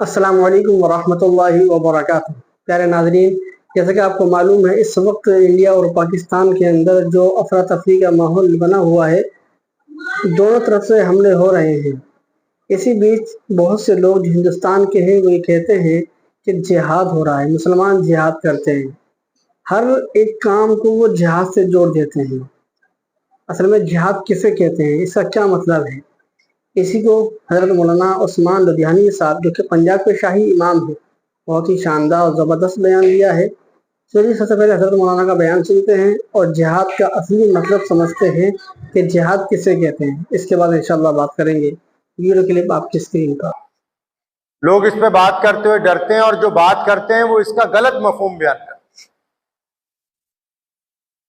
अस्सलाम वालेकुम वरहमतुल्लाहि वबरकातुहू। प्यारे नाज़रीन, जैसा कि आपको मालूम है, इस वक्त इंडिया और पाकिस्तान के अंदर जो अफरा तफरी का माहौल बना हुआ है, दोनों तरफ से हमले हो रहे हैं। इसी बीच बहुत से लोग जो हिंदुस्तान के हैं वो ये कहते हैं कि जिहाद हो रहा है, मुसलमान जिहाद करते हैं। हर एक काम को वो जिहाद से जोड़ देते हैं। असल में जिहाद किसे कहते हैं, इसका क्या मतलब है? इसी को हज़रत मौलाना उस्मान लुधियानी साहब, जो कि पंजाब के शाही इमाम हैं, बहुत ही शानदार और ज़बरदस्त बयान दिया है। चलिए सबसे पहले हज़रत मौलाना का बयान सुनते हैं और जिहाद का असली मतलब समझते हैं कि जिहाद किसे कहते हैं। इसके बाद इंशाअल्लाह बात करेंगे। वीडियो क्लिप आपकी स्क्रीन पर। लोग इस पे बात करते हुए डरते हैं और जो बात करते हैं वो इसका गलत मफहूम बयान करते हैं।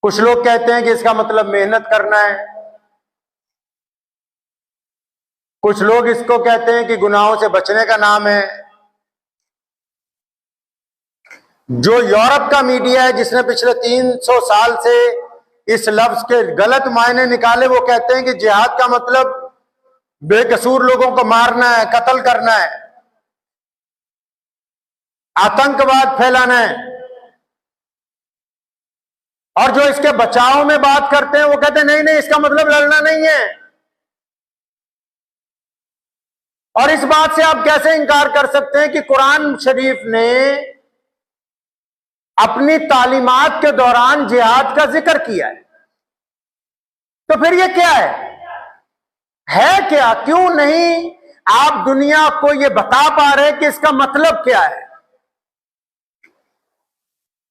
कुछ लोग कहते हैं कि इसका मतलब मेहनत करना है, कुछ लोग इसको कहते हैं कि गुनाहों से बचने का नाम है। जो यूरोप का मीडिया है जिसने पिछले 300 साल से इस लफ्ज के गलत मायने निकाले, वो कहते हैं कि जिहाद का मतलब बेकसूर लोगों को मारना है, कत्ल करना है, आतंकवाद फैलाना है। और जो इसके बचाव में बात करते हैं वो कहते हैं नहीं नहीं, इसका मतलब लड़ना नहीं है। और इस बात से आप कैसे इनकार कर सकते हैं कि कुरान शरीफ ने अपनी तालीमात के दौरान जिहाद का जिक्र किया है? तो फिर ये क्या है क्या? क्यों नहीं आप दुनिया को ये बता पा रहे कि इसका मतलब क्या है?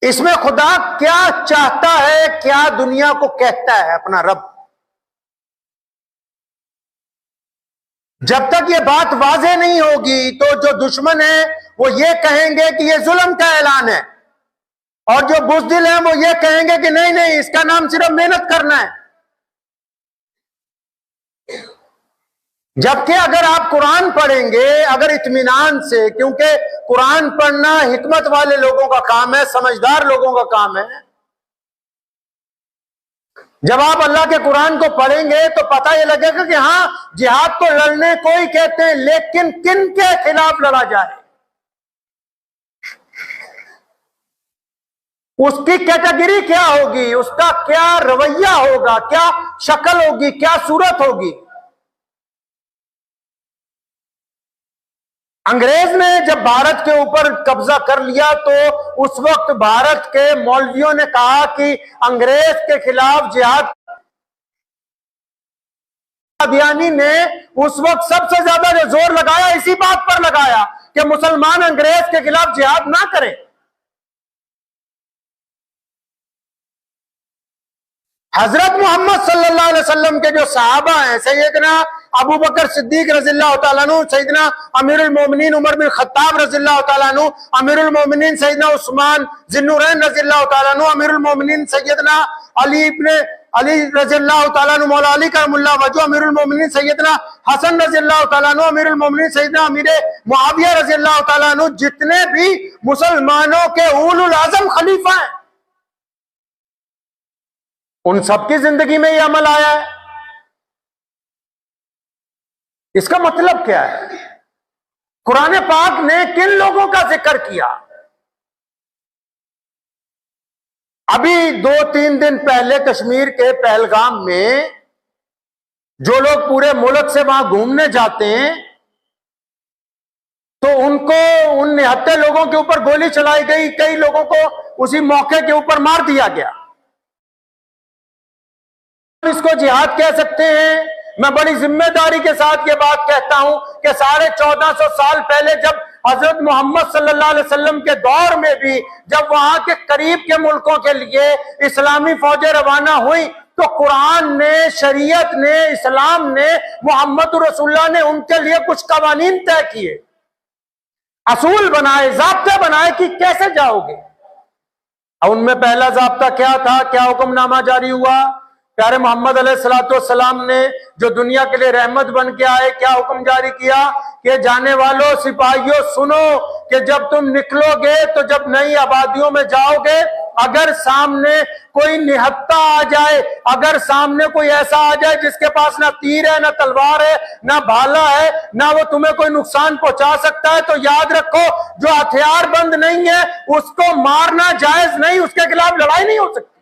इसमें खुदा क्या चाहता है, क्या दुनिया को कहता है अपना रब? जब तक ये बात वाज़ेह नहीं होगी तो जो दुश्मन है वो ये कहेंगे कि ये जुल्म का ऐलान है, और जो बुज़दिल हैं वो ये कहेंगे कि नहीं नहीं, इसका नाम सिर्फ मेहनत करना है। जबकि अगर आप कुरान पढ़ेंगे अगर इत्मीनान से, क्योंकि कुरान पढ़ना हिकमत वाले लोगों का काम है, समझदार लोगों का काम है। जब आप अल्लाह के कुरान को पढ़ेंगे तो पता ये लगेगा कि हाँ, जिहाद तो लड़ने को ही कहते हैं, लेकिन किन के खिलाफ लड़ा जाए, उसकी कैटेगरी क्या होगी, उसका क्या रवैया होगा, क्या शक्ल होगी, क्या सूरत होगी। अंग्रेज ने जब भारत के ऊपर कब्जा कर लिया तो उस वक्त भारत के मौलवियों ने कहा कि अंग्रेज के खिलाफ जिहाद। कादियानी ने उस वक्त सबसे ज्यादा जो जोर लगाया इसी बात पर लगाया कि मुसलमान अंग्रेज के खिलाफ जिहाद ना करें। हजरत मोहम्मद सल्लल्लाहु अलैहि वसल्लम के जो सहाबा हैं, सैयदना अबू बकर सिद्दीक रज़ियल्लाहु ताला अन्हु, सैयदना अमीरुल मोमिनीन उमर बिन खत्ताब रज़ियल्लाहु ताला अन्हु, अमीरुल मोमिनीन सैयदना उस्मान ज़िन्नुरैन रज़ियल्लाहु ताला अन्हु, अमीरुल मोमिनीन सैयदना अली इब्न अली रज़ियल्लाहु ताला अन्हु मौला अली करमुल्लाह वजह, अमीरुल मोमिनीन सैयदना हसन रज़ियल्लाहु ताला अन्हु, अमीरुल मोमिनीन सैयदना अमीर मुआविया रज़ियल्लाहु ताला अन्हु, जितने भी मुसलमानों के उलुल आज़म खलीफा हैं, उन सबकी जिंदगी में यह अमल आया है। इसका मतलब क्या है? कुरान पाक ने किन लोगों का जिक्र किया? अभी 2-3 दिन पहले कश्मीर के पहलगाम में जो लोग पूरे मुल्क से वहां घूमने जाते हैं तो उनको, उन निहत्थे लोगों के ऊपर गोली चलाई गई, कई लोगों को उसी मौके के ऊपर मार दिया गया। इसको जिहाद कह सकते हैं? मैं बड़ी जिम्मेदारी के साथ ये बात कहता हूं कि 1450 साल पहले जब हजरत मोहम्मद सल्लल्लाहु अलैहि वसल्लम के दौर में भी जब वहां के करीब के मुल्कों के लिए इस्लामी फौजें रवाना हुई तो कुरान ने, शरीयत ने, इस्लाम ने, मोहम्मद रसूलुल्लाह ने उनके लिए कुछ कवानीन तय किए, असूल बनाए, ज़ाब्ते बनाए कि कैसे जाओगे। उनमें पहला ज़ाब्ता क्या था? क्या हुक्मनामा जारी हुआ? प्यारे मोहम्मद अलैहिस्सलाम ने जो दुनिया के लिए रहमत बन के आए, क्या हुक्म जारी किया कि जाने वालों, सिपाहियों, सुनो कि जब तुम निकलोगे तो जब नई आबादियों में जाओगे اگر سامنے کوئی نہتہ آ جائے، اگر سامنے کوئی ایسا آ جائے جس کے پاس نہ تیر ہے، نہ تلوار ہے، نہ بھالا ہے، نہ وہ تمہیں کوئی نقصان پہنچا سکتا ہے، تو یاد رکھو جو ہتھیار بند نہیں ہے اس کو مارنا جائز نہیں، اس کے خلاف لڑائی نہیں ہو سکتی۔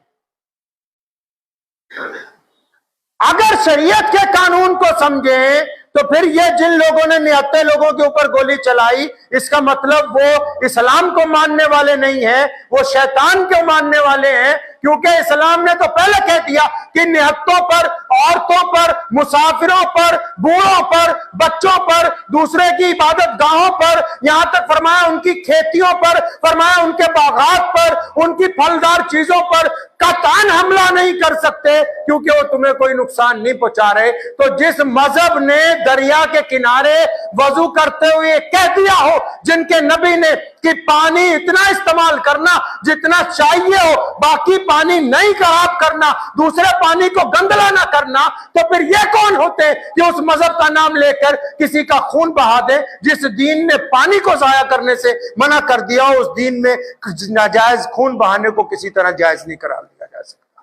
اگر شریعت کے قانون کو سمجھیں تو پھر یہ جن لوگوں نے نہتے لوگوں کے اوپر گولی چلائی، اس کا مطلب وہ اسلام کو ماننے والے نہیں ہیں، وہ شیطان کو ماننے والے ہیں، کیونکہ اسلام نے تو پہلے کہہ دیا کہ نہتوں پر، عورتوں پر، مسافروں پر، بوڑھوں پر، بچوں پر، دوسرے کی عبادت گاہوں پر، یہاں تک فرمایا ان کی کھیتیوں پر، فرمایا ان کے باغات پر، ان کی پھلدار چیزوں پر قطعاً حملہ نہیں کر سکتے، کیونکہ وہ تمہیں کوئی نقصان نہیں پہنچا رہے۔ تو جس مذہب نے دریا کے کنارے وضو کرتے ہوئے کہہ دیا ہو، جن کے نبی نے کہ پانی اتنا استعمال کرنا جتنا چاہیے ہو، باقی پانی نہیں خراب کرنا، دوسرے پانی کو گندلا نہ کرنا، تو پھر یہ کون ہوتے کہ اس مذہب کا نام لے کر کسی کا خون بہا دے؟ جس دین نے پانی کو ضائع کرنے سے منع کر دیا، اس دین میں ناجائز خون بہانے کو کسی طرح جائز نہیں قرار دیا جا سکتا۔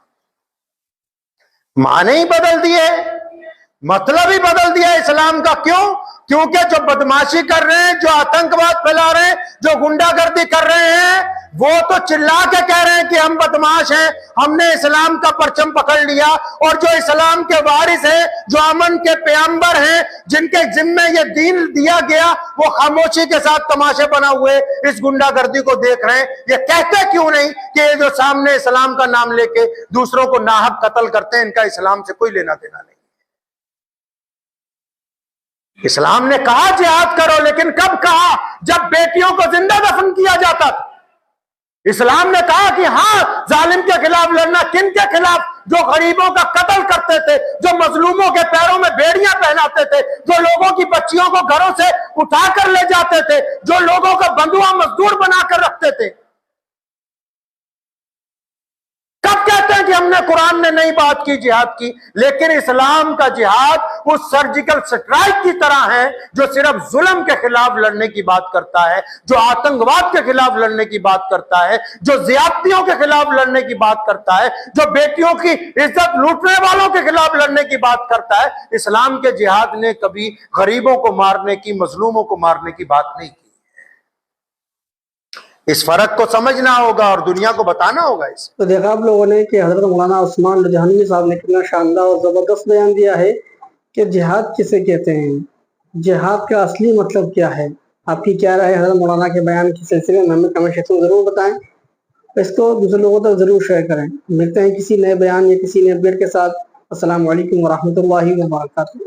معنی ہی بدل دیے، مطلب ہی بدل دیا اسلام کا۔ کیوں؟ کیونکہ جو بدماشی کر رہے ہیں، جو آتنکواد پھیلا رہے ہیں، جو گنڈا گردی کر رہے ہیں، وہ تو چلا کے کہہ رہے ہیں کہ ہم بدماش ہیں، ہم نے اسلام کا پرچم پکڑ لیا، اور جو اسلام کے وارث ہیں، جو امن کے پیغمبر ہیں، جن کے ذمے یہ دین دیا گیا، وہ خاموشی کے ساتھ تماشے بنا ہوئے اس گنڈا گردی کو دیکھ رہے ہیں۔ یہ کہتے کیوں نہیں کہ یہ جو سامنے اسلام کا نام لے کے دوسروں کو ناحق قتل کرتے ہیں، ان کا اسلام سے کوئی لینا دینا نہیں؟ اسلام نے کہا جہاد کرو، لیکن کب کہا؟ جب بیٹیوں کو زندہ دفن کیا جاتا تھا۔ اسلام نے کہا کہ ہاں ظالم کے خلاف لڑنا، کن کے خلاف؟ جو غریبوں کا قتل کرتے تھے، جو مظلوموں کے پیروں میں بیڑیاں پہناتے تھے، جو لوگوں کی بچیوں کو گھروں سے اٹھا کر لے جاتے تھے، جو لوگوں کو بندوا مزدور بنا کر رکھتے تھے۔ کب کہتے ہیں کہ ہم نے قرآن نے نہیں بات کی جہاد کی؟ لیکن اسلام کا جہاد وہ سرجیکل سٹرائک کی طرح ہے، جو صرف ظلم کے خلاف لڑنے کی بات کرتا ہے، جو آتنکواد کے خلاف لڑنے کی بات کرتا ہے، جو زیادتیوں کے خلاف لڑنے کی بات کرتا ہے، جو بیٹیوں کی عزت لوٹنے والوں کے خلاف لڑنے کی بات کرتا ہے۔ اسلام کے جہاد نے کبھی غریبوں کو مارنے کی، مظلوموں کو مارنے کی بات نہیں کی۔ اس فرق کو سمجھنا ہوگا اور دنیا کو بتانا ہوگا۔ اس تو دیکھا آپ لوگوں نے کہ حضرت مولانا عثمان رجحانوی صاحب نے کتنا شاندار اور زبردست بیان دیا ہے کہ جہاد کسے کہتے ہیں، جہاد کا اصلی مطلب کیا ہے۔ آپ کی کیا رائے حضرت مولانا کے بیان کے سلسلے میں ہمیں کمنٹ سیکشن میں ضرور بتائیں، اس کو دوسرے لوگوں تک ضرور شیئر کریں۔ ملتے ہیں کسی نئے بیان یا کسی نئے اپڈیٹ کے ساتھ۔ السلام علیکم ورحمۃ اللہ وبرکاتہ۔